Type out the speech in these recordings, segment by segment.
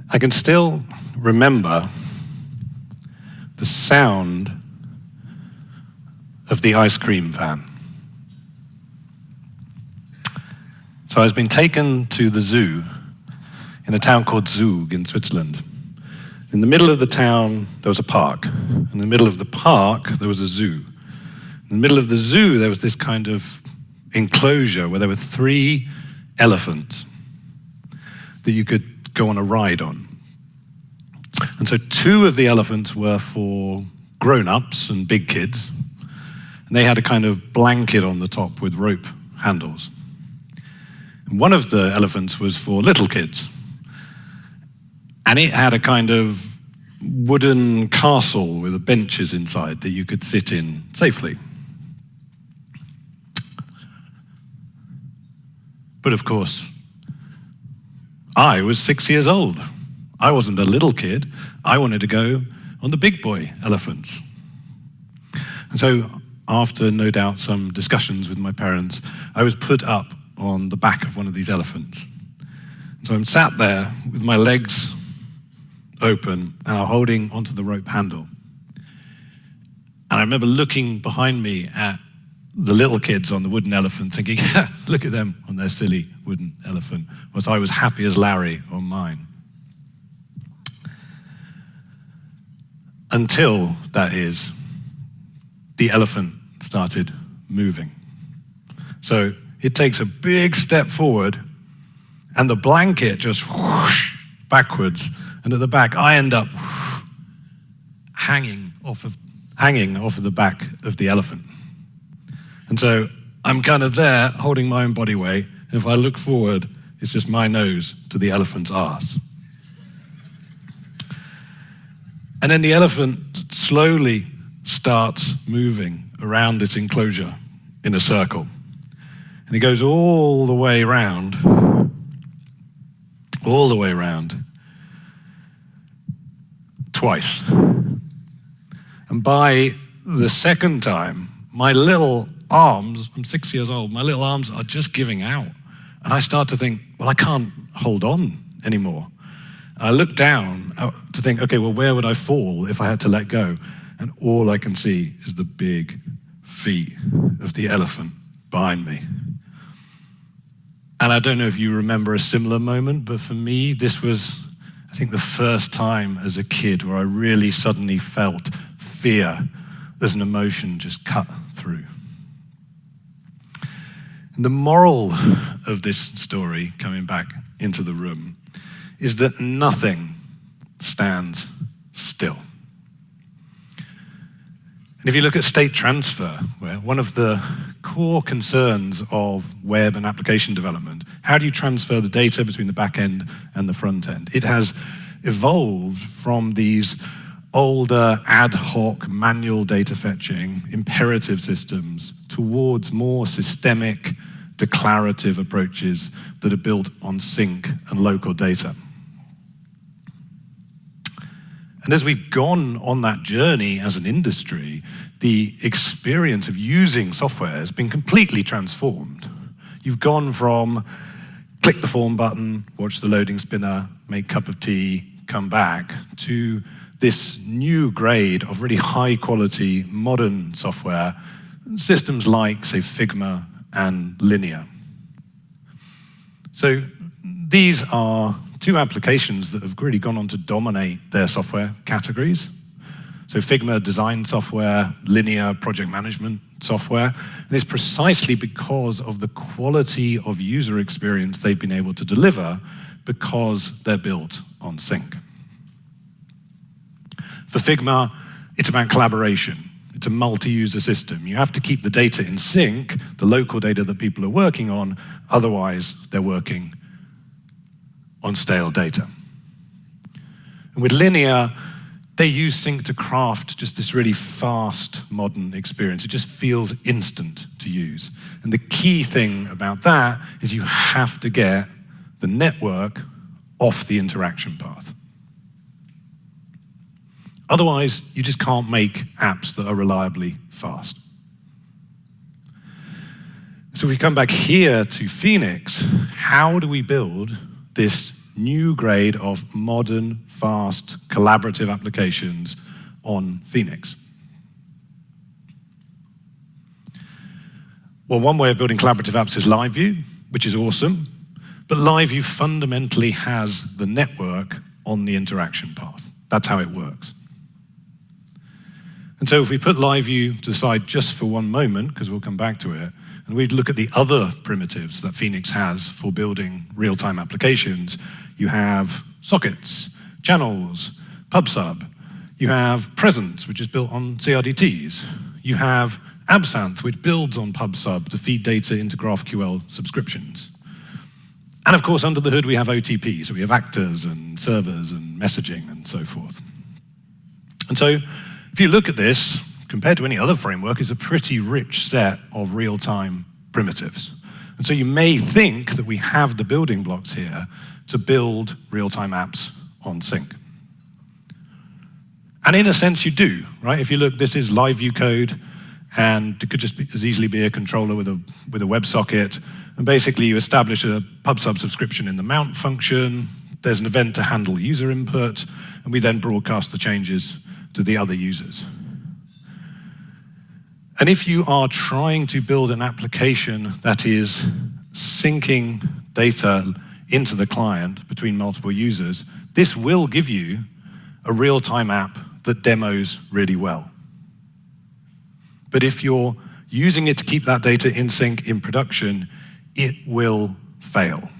I can still remember the sound of the ice cream van. So I was being taken to the zoo in a town called Zug in Switzerland. In the middle of the town, there was a park. In the middle of the park, there was a zoo. In the middle of the zoo, there was this kind of enclosure where there were 3 elephants that you could go on a ride on. And so 2 of the elephants were for grown-ups and big kids, and they had a kind of blanket on the top with rope handles. And one of the elephants was for little kids, and it had a kind of wooden castle with benches inside that you could sit in safely. But of course, I was 6 years old. I wasn't a little kid. I wanted to go on the big boy elephants. And so after, no doubt, some discussions with my parents, I was put up on the back of one of these elephants. And so I'm sat there with my legs open and I'm holding onto the rope handle. And I remember looking behind me at the little kids on the wooden elephant thinking, look at them on their silly wooden elephant, whilst I was happy as Larry on mine. Until, that is, the elephant started moving. So it takes a big step forward and the blanket just whoosh backwards, and at the back I end up hanging off of the back of the elephant. And so I'm kind of there holding my own body weight, and if I look forward, it's just my nose to the elephant's arse. And then the elephant slowly starts moving around this enclosure in a circle. And he goes all the way around, twice. And by the second time, my little arms, I'm 6 years old, my little arms are just giving out. And I start to think, well, I can't hold on anymore. And I look down to think, okay, well, where would I fall if I had to let go? And all I can see is the big feet of the elephant behind me. And I don't know if you remember a similar moment, but for me, this was, I think, the first time as a kid where I really suddenly felt fear as an emotion just cut through. And the moral of this story, coming back into the room, is that nothing stands still. And if you look at state transfer, where one of the core concerns of web and application development, how do you transfer the data between the back end and the front end? It has evolved from these older ad hoc manual data fetching imperative systems towards more systemic declarative approaches that are built on sync and local data. And as we've gone on that journey as an industry, the experience of using software has been completely transformed. You've gone from click the form button, watch the loading spinner, make a cup of tea, come back, to this new grade of really high quality modern software, systems like, say, Figma and Linear. So these are 2 applications that have really gone on to dominate their software categories. So Figma, design software, Linear, project management software. And it's precisely because of the quality of user experience they've been able to deliver because they're built on sync. For Figma, it's about collaboration. It's a multi-user system. You have to keep the data in sync, the local data that people are working on, otherwise they're working on stale data. And with Linear, they use sync to craft just this really fast, modern experience. It just feels instant to use. And the key thing about that is you have to get the network off the interaction path. Otherwise, you just can't make apps that are reliably fast. So if we come back here to Phoenix, how do we build this new grade of modern, fast, collaborative applications on Phoenix. Well, one way of building collaborative apps is LiveView, which is awesome, but LiveView fundamentally has the network on the interaction path. That's how it works. And so if we put LiveView to the side just for one moment, because we'll come back to it, and we look at the other primitives that Phoenix has for building real-time applications, you have sockets, channels, PubSub, you have Presence, which is built on CRDTs, you have Absinthe, which builds on PubSub to feed data into GraphQL subscriptions. And of course, under the hood, we have OTP, so we have actors and servers and messaging and so forth. And so if you look at this, compared to any other framework, it's a pretty rich set of real-time primitives. And so you may think that we have the building blocks here to build real-time apps on Sync. And in a sense, you do, right? If you look, this is LiveView code, and it could just as easily be a controller with a WebSocket. And basically, you establish a PubSub subscription in the mount function. There's an event to handle user input, and we then broadcast the changes to the other users. And if you are trying to build an application that is syncing data into the client between multiple users, this will give you a real-time app that demos really well. But if you're using it to keep that data in sync in production, it will fail.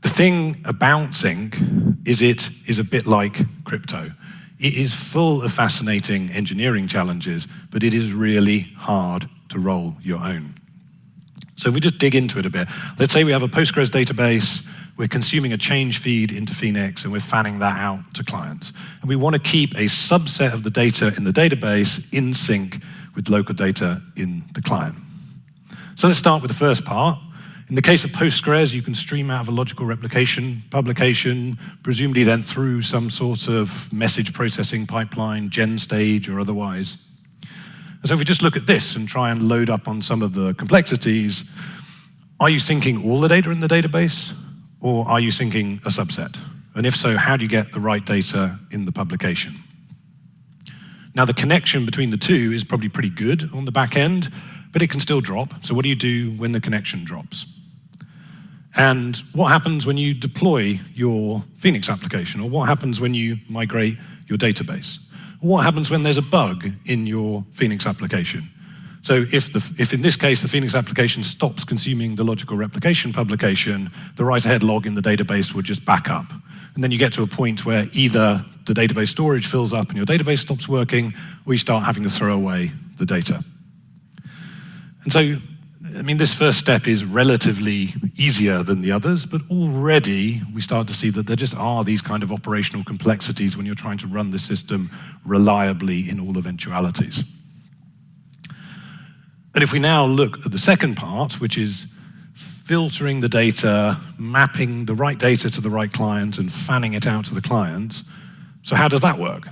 The thing about Sync is it is a bit like crypto. It is full of fascinating engineering challenges, but it is really hard to roll your own. So if we just dig into it a bit, let's say we have a Postgres database, we're consuming a change feed into Phoenix, and we're fanning that out to clients. And we want to keep a subset of the data in the database in sync with local data in the client. So let's start with the first part. In the case of Postgres, you can stream out of a logical replication publication, presumably then through some sort of message processing pipeline, gen stage or otherwise. And so if we just look at this and try and load up on some of the complexities, are you syncing all the data in the database, or are you syncing a subset? And if so, how do you get the right data in the publication? Now, the connection between the two is probably pretty good on the back end, but it can still drop. So what do you do when the connection drops? And what happens when you deploy your Phoenix application? Or what happens when you migrate your database? What happens when there's a bug in your Phoenix application? So if in this case the Phoenix application stops consuming the logical replication publication, the write-ahead log in the database would just back up. And then you get to a point where either the database storage fills up and your database stops working, or you start having to throw away the data. And so, I mean, this first step is relatively easier than the others, but already we start to see that there just are these kind of operational complexities when you're trying to run the system reliably in all eventualities. And if we now look at the second part, which is filtering the data, mapping the right data to the right client, and fanning it out to the clients, so how does that work?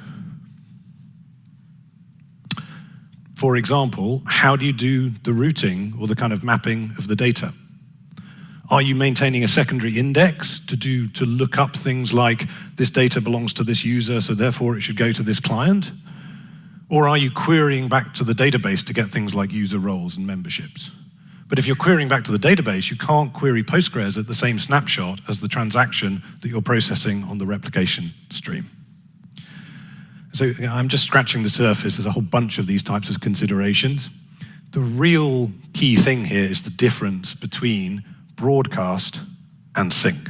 For example, how do you do the routing or the kind of mapping of the data? Are you maintaining a secondary index to look up things like this data belongs to this user, so therefore it should go to this client? Or are you querying back to the database to get things like user roles and memberships? But if you're querying back to the database, you can't query Postgres at the same snapshot as the transaction that you're processing on the replication stream. So I'm just scratching the surface. There's a whole bunch of these types of considerations. The real key thing here is the difference between broadcast and sync.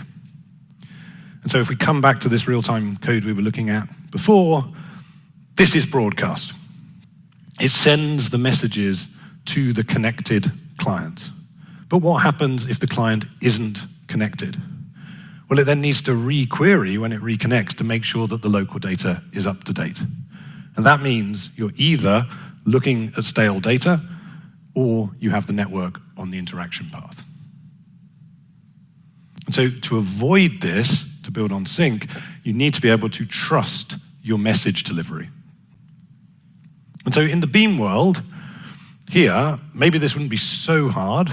And so if we come back to this real-time code we were looking at before, this is broadcast. It sends the messages to the connected client. But what happens if the client isn't connected? Well, it then needs to re-query when it reconnects to make sure that the local data is up to date. And that means you're either looking at stale data or you have the network on the interaction path. And so to avoid this, to build on sync, you need to be able to trust your message delivery. And so in the Beam world, here, maybe this wouldn't be so hard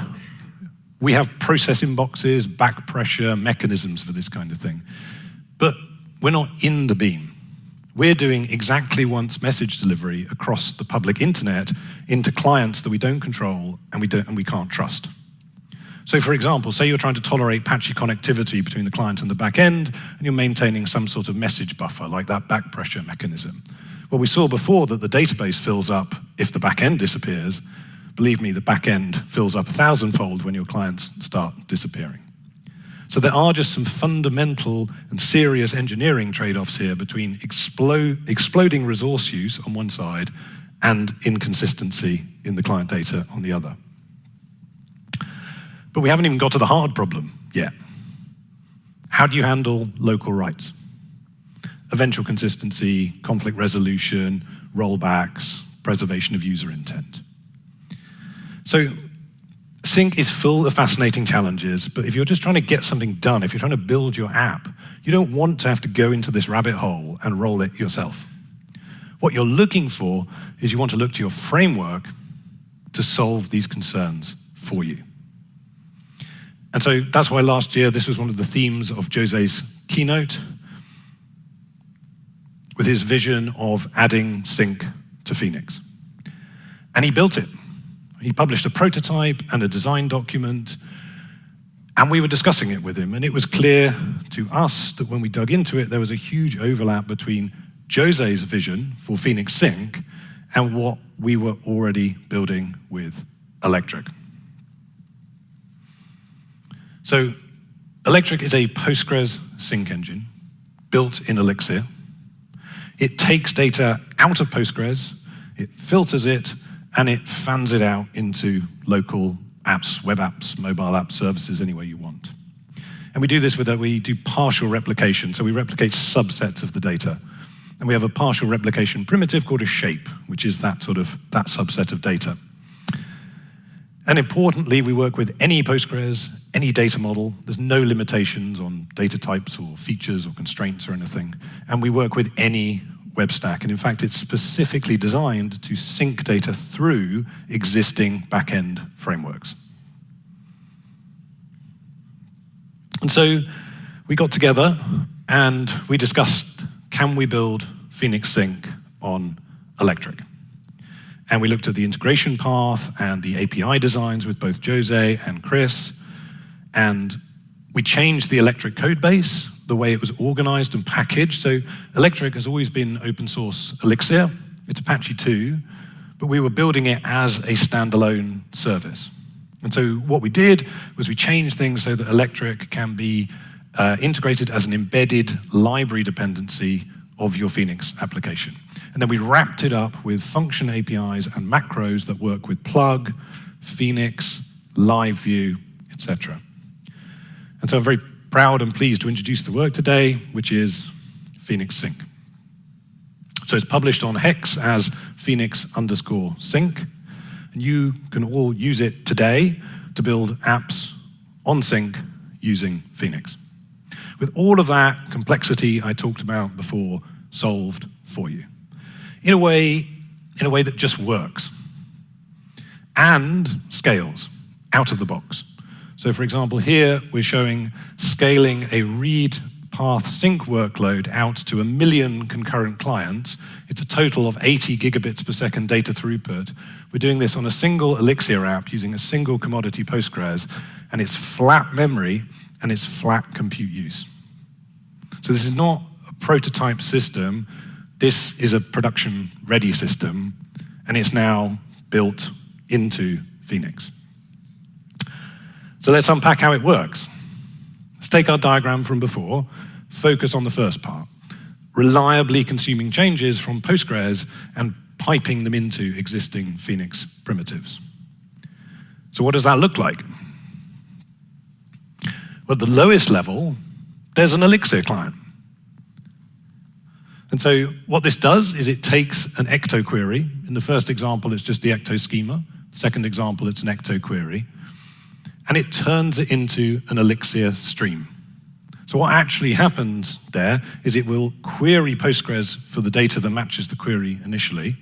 We have process inboxes, back pressure, mechanisms for this kind of thing. But we're not in the beam. We're doing exactly once message delivery across the public internet into clients that we don't control and we can't trust. So for example, say you're trying to tolerate patchy connectivity between the client and the back end, and you're maintaining some sort of message buffer, like that back pressure mechanism. Well, we saw before that the database fills up if the back end disappears. Believe me, the back end fills up 1,000-fold when your clients start disappearing. So there are just some fundamental and serious engineering trade-offs here between exploding resource use on one side and inconsistency in the client data on the other. But we haven't even got to the hard problem yet. How do you handle local rights? Eventual consistency, conflict resolution, rollbacks, preservation of user intent. So Sync is full of fascinating challenges, but if you're just trying to get something done, if you're trying to build your app, you don't want to have to go into this rabbit hole and roll it yourself. What you're looking for is you want to look to your framework to solve these concerns for you. And so that's why last year this was one of the themes of Jose's keynote, with his vision of adding Sync to Phoenix. And he built it. He published a prototype and a design document, and we were discussing it with him, and it was clear to us that when we dug into it, there was a huge overlap between Jose's vision for Phoenix.Sync and what we were already building with Electric. So Electric is a Postgres sync engine built in Elixir. It takes data out of Postgres, it filters it, and it fans it out into local apps, web apps, mobile app services, any way you want. And we do this we do partial replication, so we replicate subsets of the data. And we have a partial replication primitive called a shape, which is that subset of data. And importantly, we work with any Postgres, any data model. There's no limitations on data types or features or constraints or anything. And we work with any web stack. And in fact, it's specifically designed to sync data through existing back-end frameworks. And so we got together and we discussed, can we build Phoenix.Sync on Electric? And we looked at the integration path and the API designs with both Jose and Chris. And we changed the Electric code base, the way it was organized and packaged. So Electric has always been open source Elixir. It's Apache 2, but we were building it as a standalone service. And so what we did was we changed things so that Electric can be integrated as an embedded library dependency of your Phoenix application. And then we wrapped it up with function APIs and macros that work with Plug, Phoenix, Live View, etc. And so I'm very proud and pleased to introduce the work today, which is Phoenix.Sync. So it's published on Hex as Phoenix_Sync, and you can all use it today to build apps on Sync using Phoenix. With all of that complexity I talked about before solved for you. In a way that just works and scales out of the box. So for example, here we're showing scaling a read path sync workload out to 1 million concurrent clients. It's a total of 80 gigabits per second data throughput. We're doing this on a single Elixir app using a single commodity Postgres, and it's flat memory and it's flat compute use. So this is not a prototype system. This is a production-ready system, and it's now built into Phoenix. So let's unpack how it works. Let's take our diagram from before, focus on the first part, reliably consuming changes from Postgres and piping them into existing Phoenix primitives. So what does that look like? Well, at the lowest level, there's an Elixir client. And so what this does is it takes an ecto query. In the first example, it's just the ecto schema. Second example, it's an ecto query. And it turns it into an Elixir stream. So what actually happens there is it will query Postgres for the data that matches the query initially,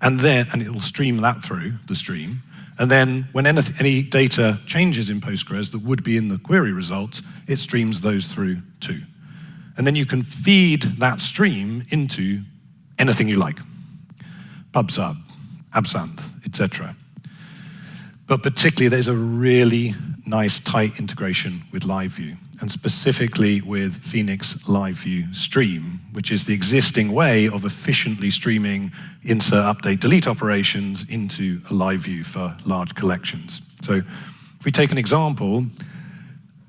and it will stream that through the stream. And then when any data changes in Postgres that would be in the query results, it streams those through too. And then you can feed that stream into anything you like. PubSub, Absinthe, etc. But particularly, there's a really nice tight integration with LiveView, and specifically with Phoenix LiveView Stream, which is the existing way of efficiently streaming insert, update, delete operations into a LiveView for large collections. So if we take an example,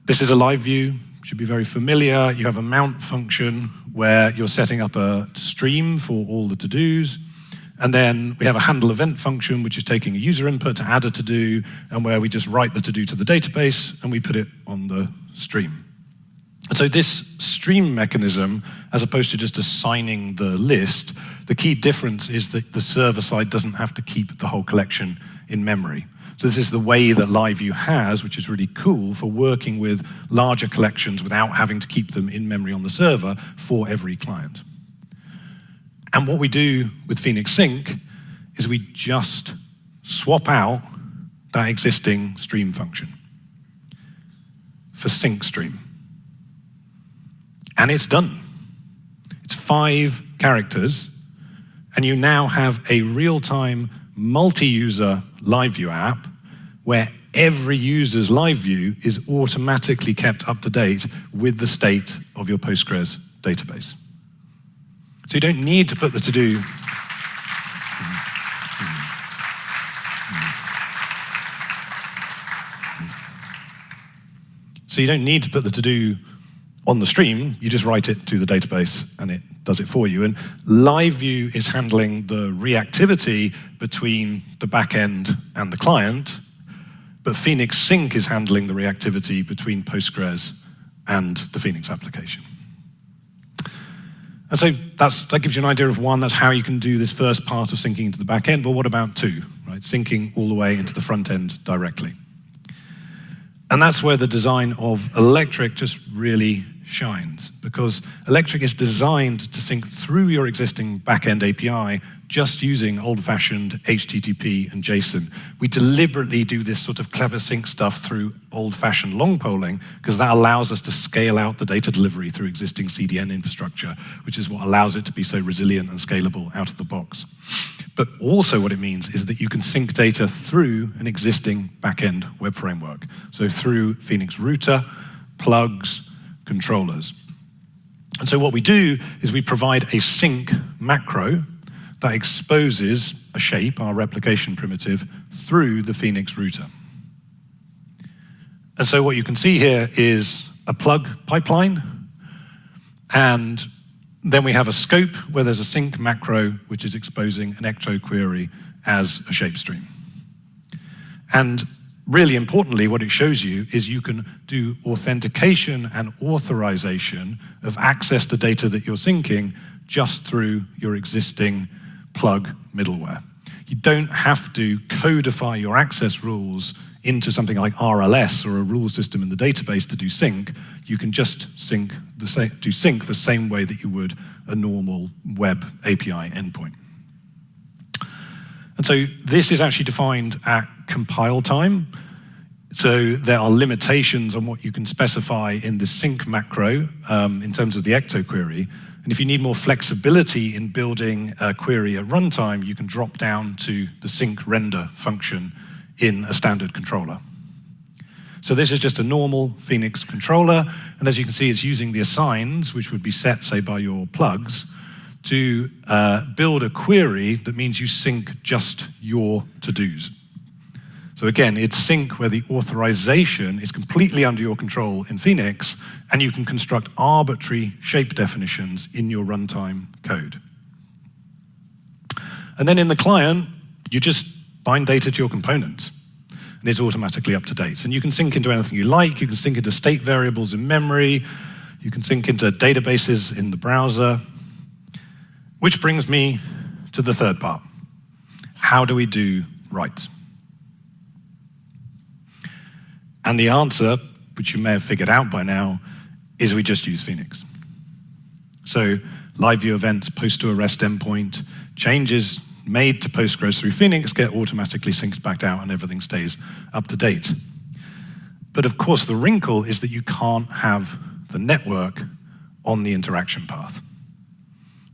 this is a LiveView, should be very familiar. You have a mount function where you're setting up a stream for all the to-dos. And then we have a handle event function, which is taking a user input to add a to-do, and where we just write the to-do to the database, and we put it on the stream. And so this stream mechanism, as opposed to just assigning the list, the key difference is that the server side doesn't have to keep the whole collection in memory. So this is the way that LiveView has, which is really cool, for working with larger collections without having to keep them in memory on the server for every client. And what we do with Phoenix.Sync is we just swap out that existing stream function for sync stream. And it's done. It's 5 characters, and you now have a real-time multi-user LiveView app where every user's LiveView is automatically kept up to date with the state of your Postgres database. So you don't need to put the to-do. So you don't need to put the to-do on the stream, you just write it to the database and it does it for you. And LiveView is handling the reactivity between the backend and the client, but Phoenix.Sync is handling the reactivity between Postgres and the Phoenix application. And so that gives you an idea of one, that's how you can do this first part of syncing into the back end. But what about 2, right? Syncing all the way into the front end directly. And that's where the design of Electric just really shines, because Electric is designed to sync through your existing back-end API just using old-fashioned HTTP and JSON. We deliberately do this sort of clever sync stuff through old-fashioned long polling, because that allows us to scale out the data delivery through existing CDN infrastructure, which is what allows it to be so resilient and scalable out of the box. But also what it means is that you can sync data through an existing back-end web framework. So through Phoenix Router, plugs, controllers. And so what we do is we provide a sync macro that exposes a shape, our replication primitive, through the Phoenix router. And so what you can see here is a plug pipeline, and then we have a scope where there's a sync macro which is exposing an ecto query as a shape stream. And really importantly, what it shows you is you can do authentication and authorization of access to data that you're syncing just through your existing plug middleware. You don't have to codify your access rules into something like RLS or a rule system in the database to do sync. You can just do sync the same way that you would a normal web API endpoint. And so this is actually defined at compile time. So there are limitations on what you can specify in the sync macro in terms of the ecto query. And if you need more flexibility in building a query at runtime, you can drop down to the sync render function in a standard controller. So this is just a normal Phoenix controller, and as you can see, it's using the assigns, which would be set, say, by your plugs, to build a query that means you sync just your to-dos. So again, it's sync where the authorization is completely under your control in Phoenix, and you can construct arbitrary shape definitions in your runtime code. And then in the client, you just bind data to your components, and it's automatically up to date. And you can sync into anything you like. You can sync into state variables in memory. You can sync into databases in the browser. Which brings me to the third part. How do we do right? And the answer, which you may have figured out by now, is we just use Phoenix. So LiveView events, post to a REST endpoint, changes made to Postgres through Phoenix get automatically synced back out and everything stays up to date. But of course, the wrinkle is that you can't have the network on the interaction path.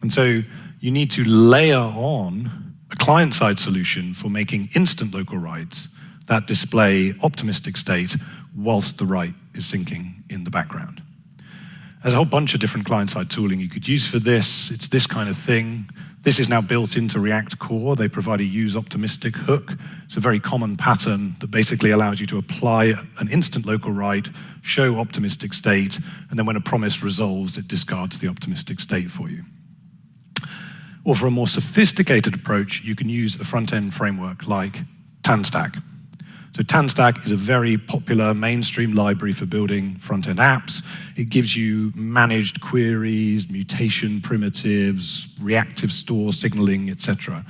And so you need to layer on a client-side solution for making instant local writes that display optimistic state whilst the write is syncing in the background. There's a whole bunch of different client-side tooling you could use for this. It's this kind of thing. This is now built into React Core. They provide a use optimistic hook. It's a very common pattern that basically allows you to apply an instant local write, show optimistic state, and then when a promise resolves, it discards the optimistic state for you. Or for a more sophisticated approach, you can use a front-end framework like TanStack. So TanStack is a very popular mainstream library for building front-end apps. It gives you managed queries, mutation primitives, reactive store signaling, etc.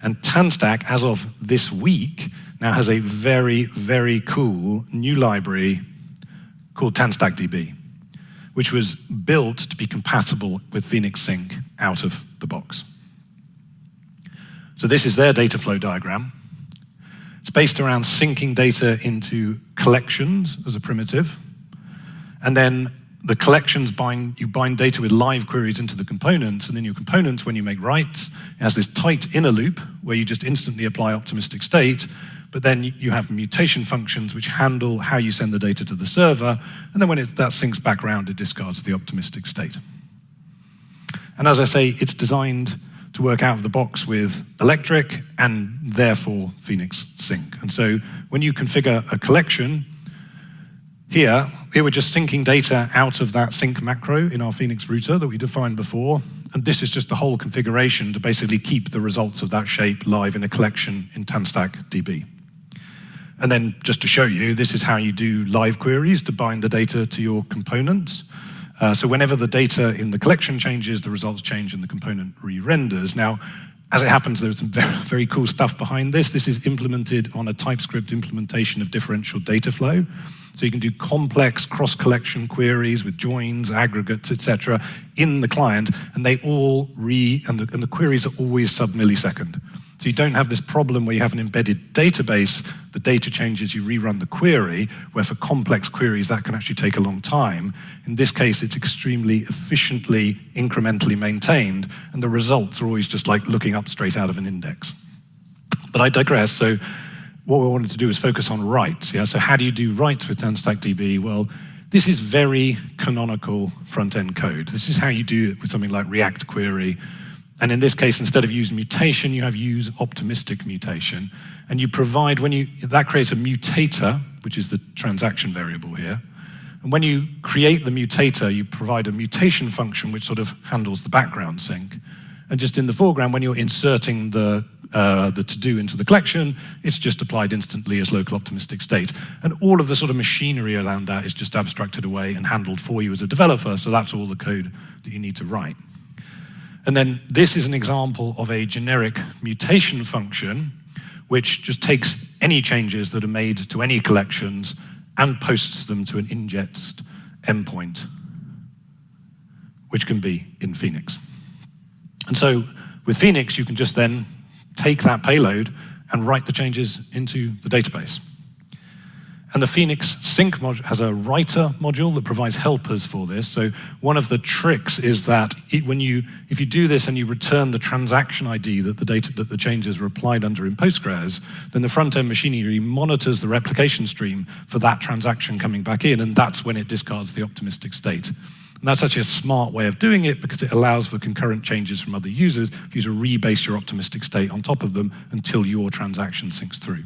And TanStack, as of this week, now has a very, very cool new library called TanStackDB, which was built to be compatible with Phoenix.Sync out of the box. So this is their data flow diagram. It's based around syncing data into collections as a primitive. And then the collections you bind data with live queries into the components, and then your components, when you make writes, it has this tight inner loop where you just instantly apply optimistic state, but then you have mutation functions which handle how you send the data to the server, and then when that syncs back around, it discards the optimistic state. And as I say, it's designed to work out of the box with Electric and therefore Phoenix.Sync. And so when you configure a collection, here we're just syncing data out of that sync macro in our Phoenix router that we defined before. And this is just the whole configuration to basically keep the results of that shape live in a collection in TanStackDB. And then just to show you, this is how you do live queries to bind the data to your components. So whenever the data in the collection changes, the results change and the component re-renders. Now, as it happens, there's some very, very cool stuff behind this. This is implemented on a TypeScript implementation of differential data flow. So you can do complex cross-collection queries with joins, aggregates, etc. in the client, and they all and the queries are always sub-millisecond. So you don't have this problem where you have an embedded database, the data changes, you rerun the query, where for complex queries that can actually take a long time. In this case, it's extremely efficiently, incrementally maintained, and the results are always just like looking up straight out of an index. But I digress. So what we wanted to do is focus on writes. Yeah? So how do you do writes with TanStackDB? Well, this is very canonical front-end code. This is how you do it with something like React Query. And in this case, instead of use mutation, you have use optimistic mutation. And you provide, that creates a mutator, which is the transaction variable here. And when you create the mutator, you provide a mutation function which sort of handles the background sync. And just in the foreground, when you're inserting the to-do into the collection, it's just applied instantly as local optimistic state. And all of the sort of machinery around that is just abstracted away and handled for you as a developer, so that's all the code that you need to write. And then this is an example of a generic mutation function which just takes any changes that are made to any collections and posts them to an ingest endpoint, which can be in Phoenix. And so with Phoenix, you can just then take that payload and write the changes into the database. And the Phoenix.Sync module has a writer module that provides helpers for this. So one of the tricks is that if you do this and you return the transaction ID that the changes are applied under in Postgres, then the front-end machinery monitors the replication stream for that transaction coming back in, and that's when it discards the optimistic state. And that's actually a smart way of doing it because it allows for concurrent changes from other users for you to rebase your optimistic state on top of them until your transaction syncs through.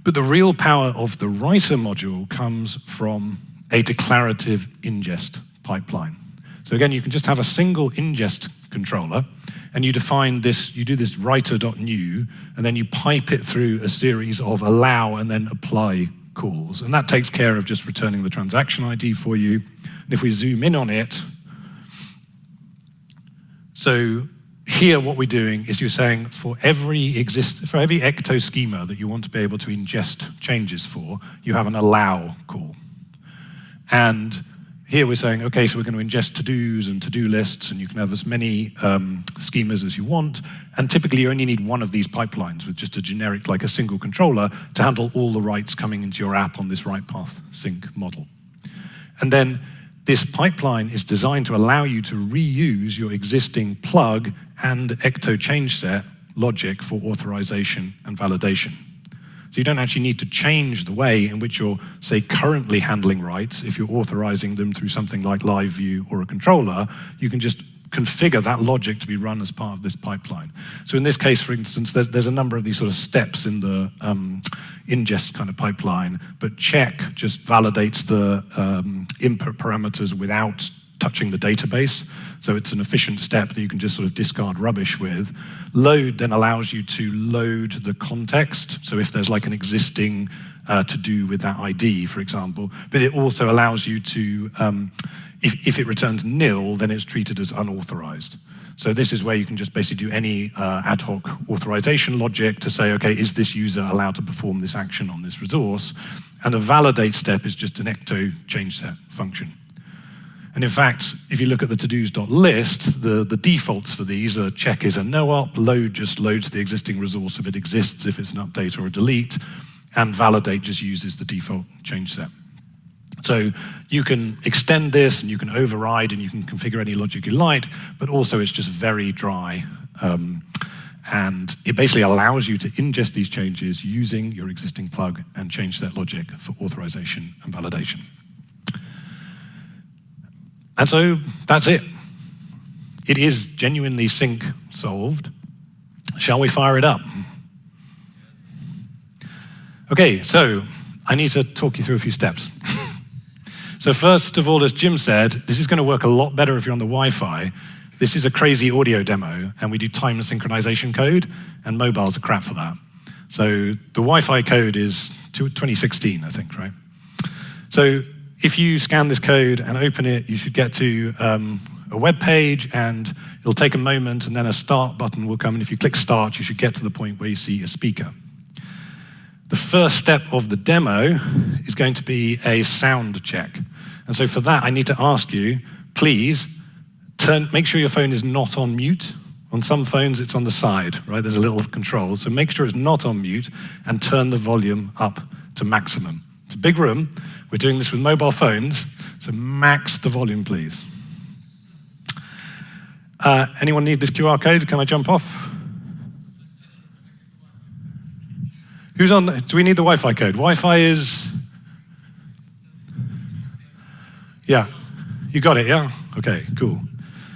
But the real power of the writer module comes from a declarative ingest pipeline. So again, you can just have a single ingest controller, and you define this, you do this writer.new, and then you pipe it through a series of allow and then apply calls. And that takes care of just returning the transaction ID for you. And if we zoom in on it, so here what we're doing is you're saying for every ecto schema that you want to be able to ingest changes for, you have an allow call. And here we're saying, okay, so we're going to ingest to-dos and to-do lists, and you can have as many schemas as you want. And typically, you only need one of these pipelines with just a generic, like a single controller, to handle all the writes coming into your app on this write path sync model. And then this pipeline is designed to allow you to reuse your existing plug and ecto change set logic for authorization and validation. So you don't actually need to change the way in which you're, say, currently handling writes. If you're authorizing them through something like live view or a controller, you can just configure that logic to be run as part of this pipeline. So in this case, for instance, there's a number of these sort of steps in the ingest kind of pipeline, but check just validates the input parameters without touching the database. So it's an efficient step that you can just sort of discard rubbish with. Load then allows you to load the context. So if there's like an existing to-do with that ID, for example, but it also allows you to, if it returns nil, then it's treated as unauthorized. So this is where you can just basically do any ad hoc authorization logic to say, okay, is this user allowed to perform this action on this resource? And a validate step is just an ecto change set function. And in fact, if you look at the to-dos.list, the defaults for these are check is a no-op, load just loads the existing resource if it exists, if it's an update or a delete, and validate just uses the default change set. So you can extend this, and you can override, and you can configure any logic you like, but also it's just very dry. And it basically allows you to ingest these changes using your existing plug and change set logic for authorization and validation. And so that's it. It is genuinely sync solved. Shall we fire it up? Okay, so I need to talk you through a few steps. So first of all, as Jim said, this is going to work a lot better if you're on the Wi-Fi. This is a crazy audio demo, and we do time synchronization code, and mobiles are crap for that. So the Wi-Fi code is 2016, I think, right? So if you scan this code and open it, you should get to a web page, and it'll take a moment, and then a start button will come. And if you click start, you should get to the point where you see a speaker. The first step of the demo is going to be a sound check. And so for that, I need to ask you, please, make sure your phone is not on mute. On some phones, it's on the side, right? There's a little control. So make sure it's not on mute and turn the volume up to maximum. It's a big room. We're doing this with mobile phones, so max the volume, please. Anyone need this QR code? Can I jump off? Who's on? Do we need the Wi-Fi code? Wi-Fi is... Yeah, you got it, yeah? Okay, cool.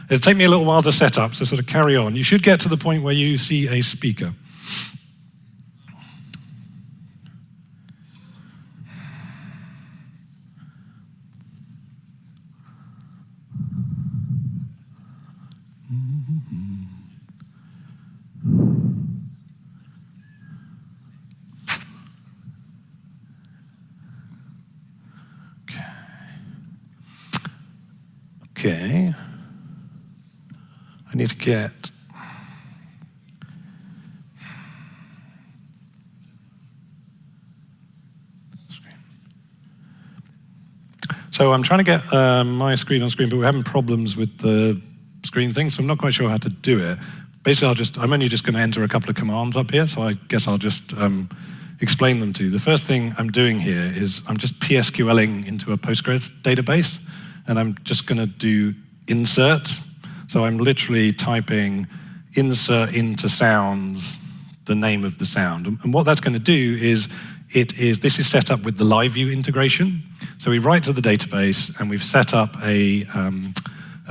It'll take me a little while to set up, so sort of carry on. You should get to the point where you see a speaker. Okay. I need to get... So I'm trying to get my screen on screen, but we're having problems with the screen thing, so I'm not quite sure how to do it. Basically, I'm only just going to enter a couple of commands up here, so I guess I'll just explain them to you. The first thing I'm doing here is I'm just PSQLing into a Postgres database, and I'm just going to do inserts. So I'm literally typing insert into sounds, the name of the sound. And what that's going to do is, this is set up with the live view integration. So we write to the database, and we've set up a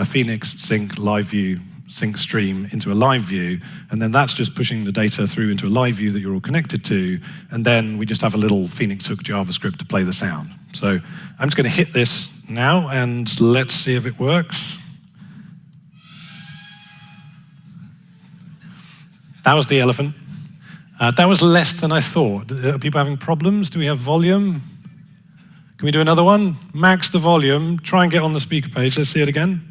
Phoenix.Sync live view sync stream into a live view, and then that's just pushing the data through into a live view that you're all connected to, and then we just have a little Phoenix hook JavaScript to play the sound. So I'm just going to hit this now, and let's see if it works. That was the elephant. That was less than I thought. Are people having problems? Do we have volume? Can we do another one? Max the volume. Try and get on the speaker page. Let's see it again.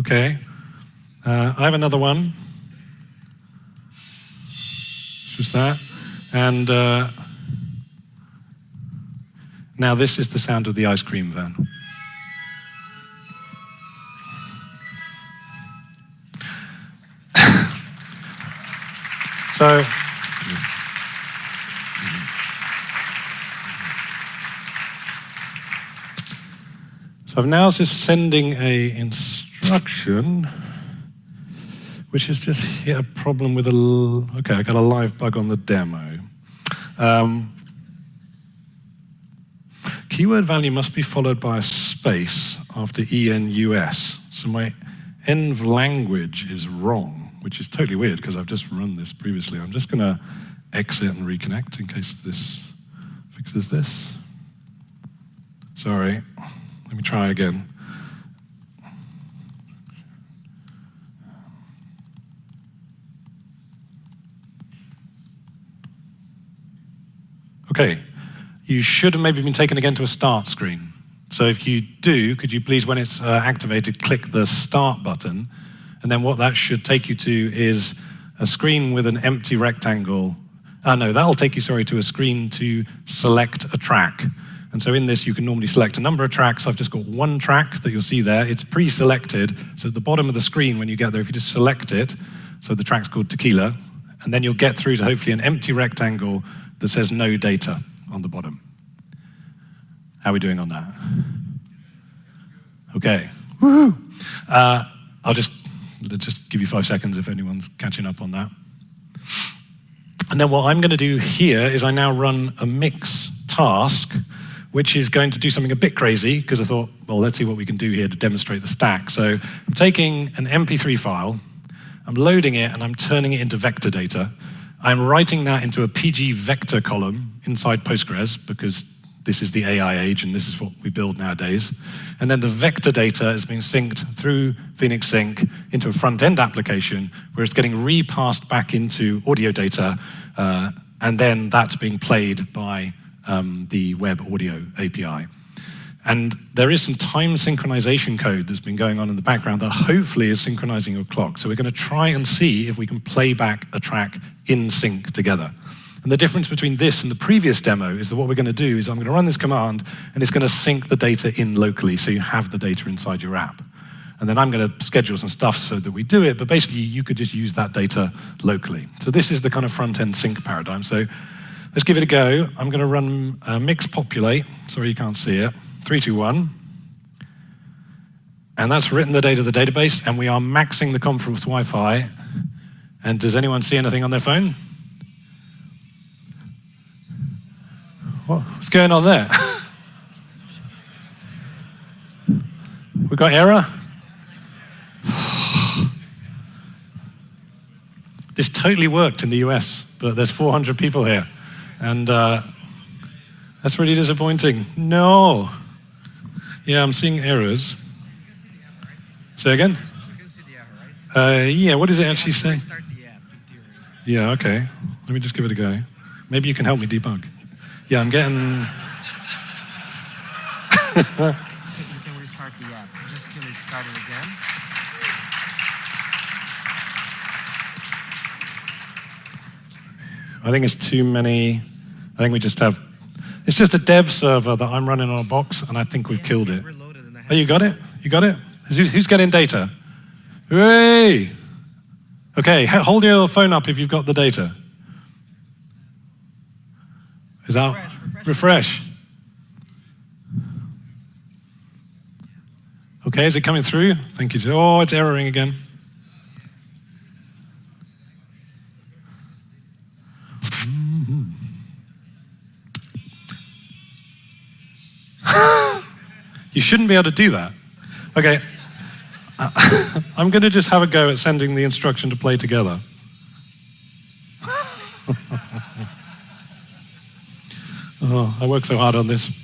Okay. I have another one. Just that. And Now this is the sound of the ice cream van. So I'm now just sending a instruction, which has just hit a problem with okay, I got a live bug on the demo. Keyword value must be followed by a space after ENUS. So my env language is wrong, which is totally weird because I've just run this previously. I'm just going to exit and reconnect in case this fixes this. Sorry, let me try again. Okay, you should have maybe been taken again to a start screen. So if you do, could you please, when it's activated, click the start button, and then what that should take you to is a screen with an empty rectangle. No, that'll take you, sorry, to a screen to select a track. And so in this, you can normally select a number of tracks. I've just got one track that you'll see there. It's pre-selected, so at the bottom of the screen when you get there, if you just select it, so the track's called Tequila, and then you'll get through to hopefully an empty rectangle that says no data on the bottom. How are we doing on that? Okay. Woo! I'll just give you 5 seconds if anyone's catching up on that. And then what I'm going to do here is I now run a mix task, which is going to do something a bit crazy, because I thought, well, let's see what we can do here to demonstrate the stack. So I'm taking an MP3 file, I'm loading it, and I'm turning it into vector data. I'm writing that into a PG vector column inside Postgres, because this is the AI age, and this is what we build nowadays. And then the vector data is being synced through Phoenix.Sync into a front-end application, where it's getting repassed back into audio data, and then that's being played by the web audio API. And there is some time synchronization code that's been going on in the background that hopefully is synchronizing your clock. So we're going to try and see if we can play back a track in sync together. And the difference between this and the previous demo is that what we're going to do is I'm going to run this command, and it's going to sync the data in locally, so you have the data inside your app. And then I'm going to schedule some stuff so that we do it, but basically you could just use that data locally. So this is the kind of front-end sync paradigm. So let's give it a go. I'm going to run mix populate. Sorry you can't see it. 3, 2, 1. And that's written the data to the database, and we are maxing the conference Wi-Fi. And does anyone see anything on their phone? What's going on there? We got error? This totally worked in the US, but there's 400 people here. And that's really disappointing. No. Yeah, I'm seeing errors. Say again? You can see the error, right? Yeah, what does it actually say? Start the app, in theory. Yeah, okay. Let me just give it a go. Maybe you can help me debug. Yeah, I'm getting... You can restart the app. Just kill it, start it again. I think it's too many. I think we just have... It's just a dev server that I'm running on a box, and I think we've killed it. Oh, you got it? You got it? Who's getting data? Hooray! Okay, hold your phone up if you've got the data. Is that... Refresh. Okay, is it coming through? Thank you. Oh, it's erroring again. You shouldn't be able to do that. Okay, I'm going to just have a go at sending the instruction to play together. Oh, I worked so hard on this.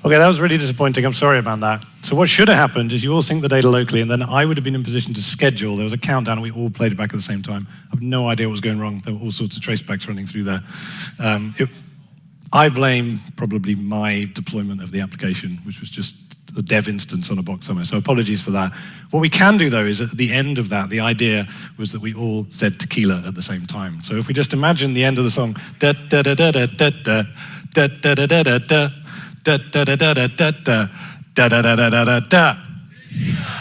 Okay, that was really disappointing. I'm sorry about that. So what should have happened is you all sync the data locally, and then I would have been in position to schedule. There was a countdown, and we all played it back at the same time. I have no idea what was going wrong. There were all sorts of tracebacks running through there. I blame probably my deployment of the application, which was just a dev instance on a box somewhere. So apologies for that. What we can do, though, is at the end of that, the idea was that we all said tequila at the same time. So if we just imagine the end of the song, da da da da da da da da da da da da da. Da da da da da da da da da da da da da.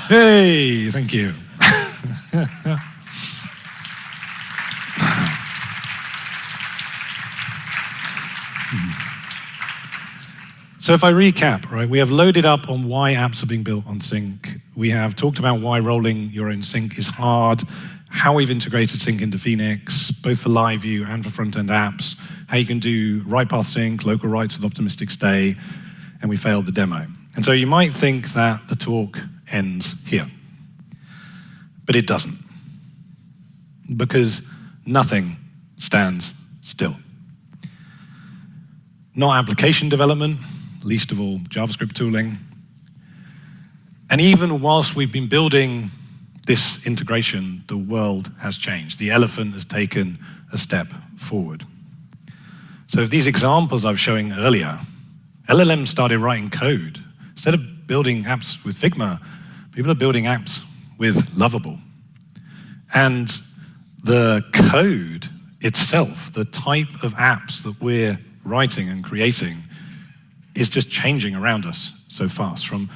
Hey, thank you. So if I recap, right, we have loaded up on why apps are being built on Sync. We have talked about why rolling your own Sync is hard, how we've integrated Sync into Phoenix, both for live view and for front-end apps, how you can do right path sync, local writes with optimistic stay, and we failed the demo. And so you might think that the talk ends here, but it doesn't, because nothing stands still. Not application development, least of all JavaScript tooling. And even whilst we've been building this integration, the world has changed. The elephant has taken a step forward. So if these examples I was showing earlier, LLM started writing code. Instead of building apps with Figma, people are building apps with Lovable. And the code itself, the type of apps that we're writing and creating, is just changing around us so fast. From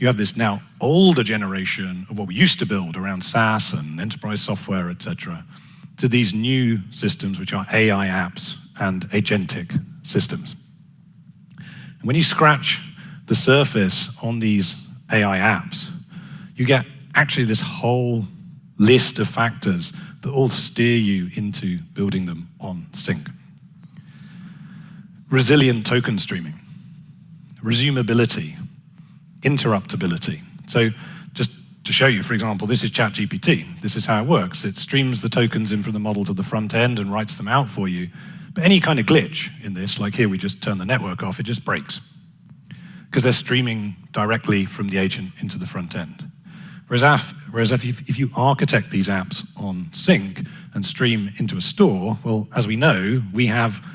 you have this now older generation of what we used to build around SaaS and enterprise software, etc., to these new systems which are AI apps and agentic systems. And when you scratch the surface on these AI apps, you get actually this whole list of factors that all steer you into building them on Sync. Resilient token streaming, resumability, interruptibility. So just to show you, for example, this is ChatGPT. This is how it works. It streams the tokens in from the model to the front end and writes them out for you. But any kind of glitch in this, like here we just turn the network off, it just breaks, because they're streaming directly from the agent into the front end. Whereas if you architect these apps on Sync and stream into a store, well, as we know, we have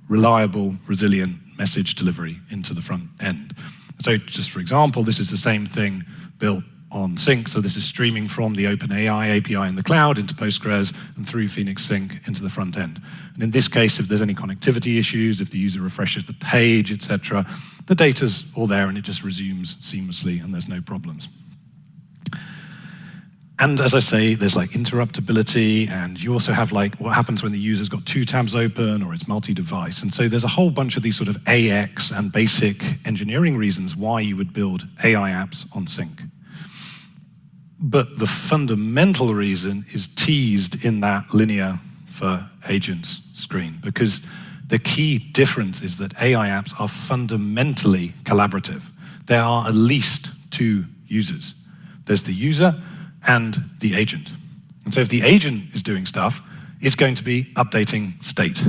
reliable, resilient message delivery into the front end. So just for example, this is the same thing built on Sync. So this is streaming from the OpenAI API in the cloud into Postgres and through Phoenix.Sync into the front end. And in this case, if there's any connectivity issues, if the user refreshes the page, etc., the data's all there and it just resumes seamlessly and there's no problems. And as I say, there's like interruptibility, and you also have like what happens when the user's got two tabs open or it's multi-device. And so there's a whole bunch of these sort of AX and basic engineering reasons why you would build AI apps on Sync. But the fundamental reason is teased in that linear for agents screen, because the key difference is that AI apps are fundamentally collaborative. There are at least two users. There's the user and the agent. And so if the agent is doing stuff, it's going to be updating state.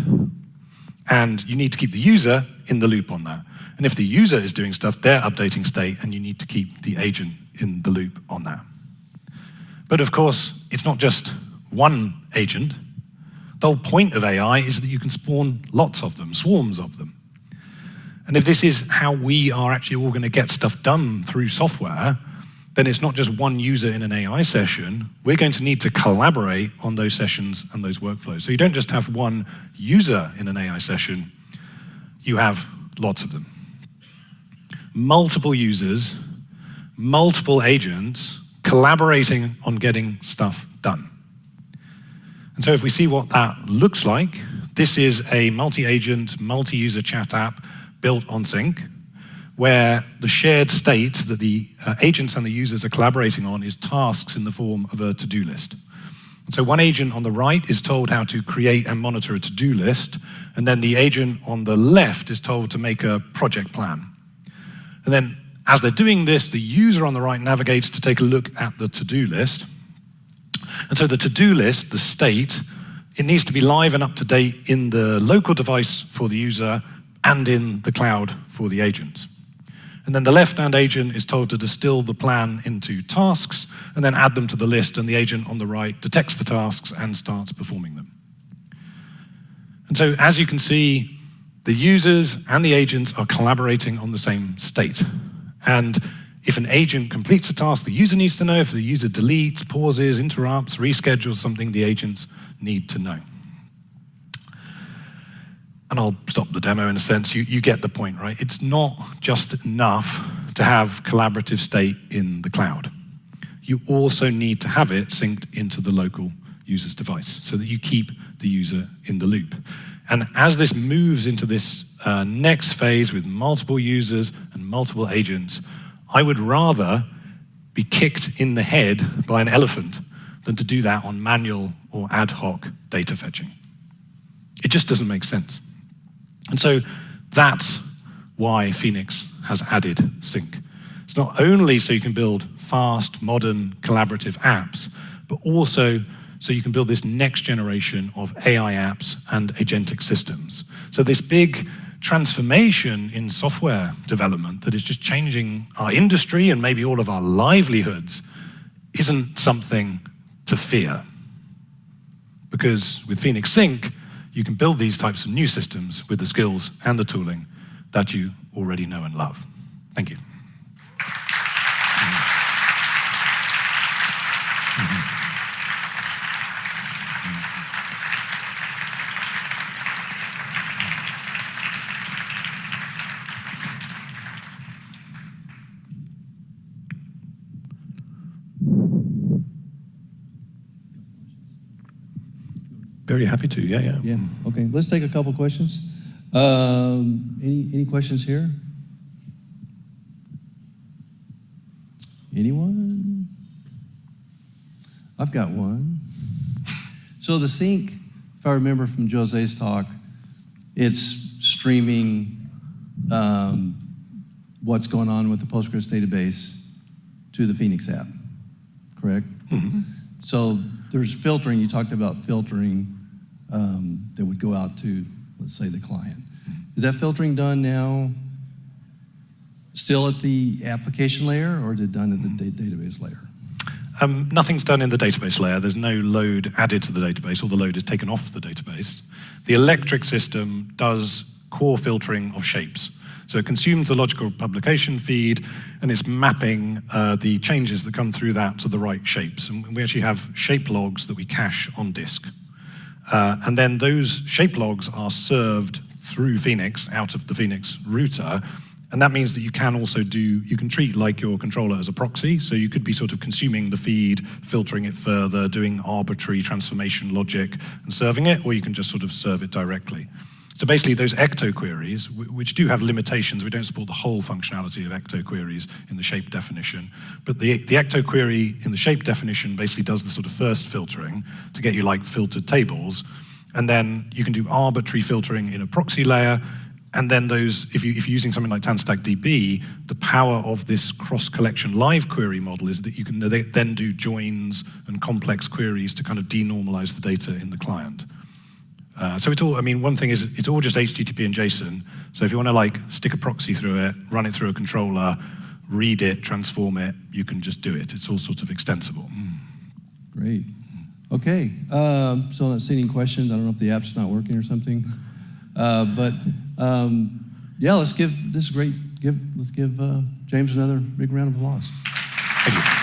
And you need to keep the user in the loop on that. And if the user is doing stuff, they're updating state, and you need to keep the agent in the loop on that. But of course, it's not just one agent. The whole point of AI is that you can spawn lots of them, swarms of them. And if this is how we are actually all going to get stuff done through software, then it's not just one user in an AI session. We're going to need to collaborate on those sessions and those workflows. So you don't just have one user in an AI session, you have lots of them. Multiple users, multiple agents, collaborating on getting stuff done. And so if we see what that looks like, this is a multi-agent, multi-user chat app built on Sync, where the shared state that the agents and the users are collaborating on is tasks in the form of a to-do list. And so one agent on the right is told how to create and monitor a to-do list, and then the agent on the left is told to make a project plan. And then as they're doing this, the user on the right navigates to take a look at the to-do list. And so the to-do list, the state, it needs to be live and up to date in the local device for the user and in the cloud for the agent. And then the left-hand agent is told to distill the plan into tasks and then add them to the list, and the agent on the right detects the tasks and starts performing them. And so as you can see, the users and the agents are collaborating on the same state. And if an agent completes a task, the user needs to know. If the user deletes, pauses, interrupts, reschedules something, the agents need to know. And I'll stop the demo in a sense. You get the point, right? It's not just enough to have collaborative state in the cloud. You also need to have it synced into the local user's device so that you keep the user in the loop. And as this moves into this next phase with multiple users and multiple agents, I would rather be kicked in the head by an elephant than to do that on manual or ad hoc data fetching. It just doesn't make sense. And so that's why Phoenix has added sync. It's not only so you can build fast, modern, collaborative apps, but also so you can build this next generation of AI apps and agentic systems. So this big transformation in software development that is just changing our industry and maybe all of our livelihoods isn't something to fear. Because with Phoenix.Sync, you can build these types of new systems with the skills and the tooling that you already know and love. Thank you. Very happy to, yeah. Yeah, okay, let's take a couple questions. Any questions here? Anyone? I've got one. So the sync, if I remember from Jose's talk, it's streaming what's going on with the Postgres database to the Phoenix app, correct? Mm-hmm. So there's filtering, you talked about filtering that would go out to, let's say, the client. Is that filtering done now still at the application layer, or is it done at the database layer? Nothing's done in the database layer. There's no load added to the database. All the load is taken off the database. The Electric system does core filtering of shapes. So it consumes the logical publication feed, and it's mapping the changes that come through that to the right shapes. And we actually have shape logs that we cache on disk. And then those shape logs are served through Phoenix out of the Phoenix router. And that means that you can also you can treat like your controller as a proxy. So you could be sort of consuming the feed, filtering it further, doing arbitrary transformation logic and serving it, or you can just sort of serve it directly. So basically those ecto queries, which do have limitations, we don't support the whole functionality of ecto queries in the shape definition, but the ecto query in the shape definition basically does the sort of first filtering to get you like filtered tables, and then you can do arbitrary filtering in a proxy layer, and then those, if you're using something like TanStackDB, the power of this cross-collection live query model is that you can then do joins and complex queries to kind of denormalize the data in the client. So it's all, I mean, one thing is it's all just HTTP and JSON. So if you want to like stick a proxy through it, run it through a controller, read it, transform it, you can just do it. It's all sort of extensible. Great. Okay. So I'm not seeing any questions. I don't know if the app's not working or something. Yeah, let's give James another big round of applause. Thank you.